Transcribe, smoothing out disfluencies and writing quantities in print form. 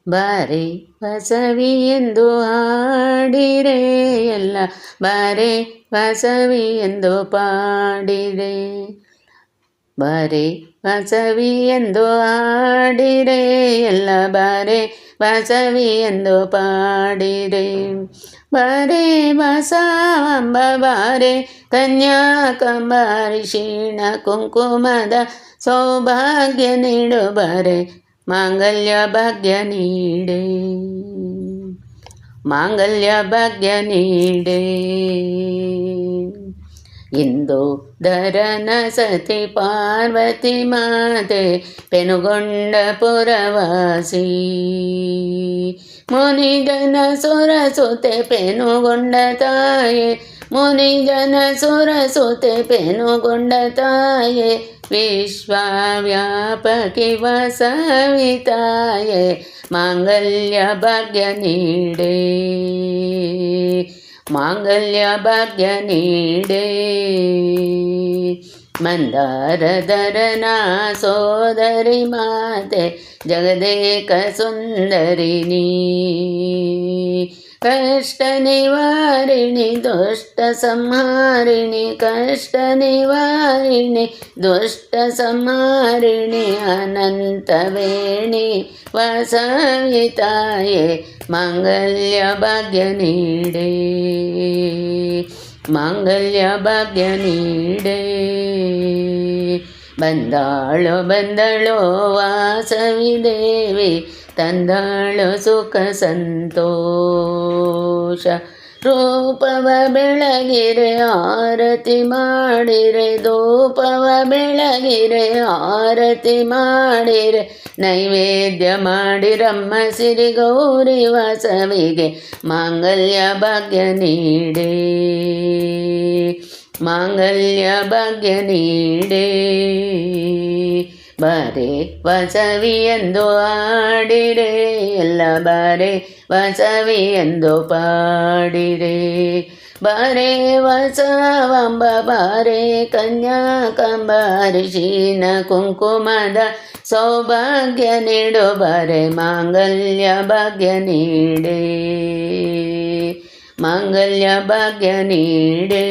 ಬಾರೆ ಬಸವಿ ಎಂದು ಹಾಡಿರೆ ಎಲ್ಲ, ಬಾರೆ ಬಸವಿ ಎಂದು ಪಾಡಿರೆ. ಬಾರೆ ಬಸವಿ ಎಂದು ಹಾಡಿರೆ ಎಲ್ಲ, ಬಾರೆ ಬಸವಿ ಎಂದು ಪಾಡಿರೆ. ಬಾರೆ ಬಸವಾಂಬ ಬಾರೆ, ಕನ್ಯಾಕುಮಾರಿ ಕ್ಷೀಣ ಕುಂಕುಮದ ಸೌಭಾಗ್ಯ ನೀಡು ಬಾರೆ, ಮಾಂಗಲ್ಯ ಭಾಗ್ಯ ನೀಡೆ, ಮಾಂಗಲ್ಯ ಭಾಗ್ಯ ನೀಡೆ. ಇಂದು ಧರನ ಸತಿ ಪಾರ್ವತಿ ಮಾತೆ, ಪೆನುಗೊಂಡ ಪುರವಾಸಿ, ಮುನಿಜನ ಸುರಸುತೆ ಪೆನುಗೊಂಡ ತಾಯೆ, ಮುನಿಜನ ಸುರಸುತೆ ಪೆನುಗೊಂಡ ತಾಯೆ, ವಿಶ್ವವ್ಯಾಪಕಿ ವಸವಿತಾಯೆ, ಮಾಂಗಲ್ಯ ಭಾಗ್ಯ ನೀಡೆ, ಮಾಂಗಲ್ಯ ಭಾಗ್ಯ ನೀಡೆ. ಮಂದಾರಧರನ ಸೋದರಿ ಮಾತೆ, ಜಗದೇಕ ಸುಂದರಿ ನೀ, ಕಷ್ಟ ನಿವಾರಿಣಿ ದುಷ್ಟ ಸಂಹಾರಿಣಿ, ಕಷ್ಟ ನಿವಾರಿಣಿ ದುಷ್ಟ ಸಂಹಾರಿಣಿ, ಅನಂತವೇಣಿ ವಸವಿತಾಯೆ, ಮಾಂಗಲ್ಯ ಭಾಗ್ಯ ನೀಡೆ, ಮಾಂಗಲ್ಯ ಭಾಗ್ಯ ನೀಡೆ. ಬಂದಾಳೋ ಬಂದಳೋ ವಾಸವಿ ದೇವಿ, ತಂದಾಳೋ ಸುಖ ಸಂತೋಷ, ರೂಪವ ಬೆಳಗಿರೆ ಆರತಿ ಮಾಡಿರೆ, ಧೂಪವ ಬೆಳಗಿರೆ ಆರತಿ ಮಾಡಿರೆ, ನೈವೇದ್ಯ ಮಾಡಿರಮ್ಮ ಸಿರಿ ಗೌರಿ ವಾಸವಿಗೆ, ಮಾಂಗಲ್ಯ ಭಾಗ್ಯ ನೀಡೆ, ಮಾಂಗಲ್ಯ ಭಾಗ್ಯ ನೀಡೆ. ಬಾರೆ ಬಸವಿ ಎಂದು ಹಾಡಿರೆ ಎಲ್ಲ, ಬಾರೆ ಬಸವಿ ಎಂದು ಪಾಡಿರೆ. ಬಾರೆ ಬಸವಾಂಬ ಬಾರೆ, ಕನ್ಯಾಕುಮಾರಿ ಕ್ಷೀಣ ಕುಂಕುಮದ ಸೌಭಾಗ್ಯ ನೀಡು ಬಾರೆ, ಮಾಂಗಲ್ಯ ಭಾಗ್ಯ ನೀಡೆ, ಮಾಂಗಲ್ಯ ಭಾಗ್ಯ ನೀಡೆ.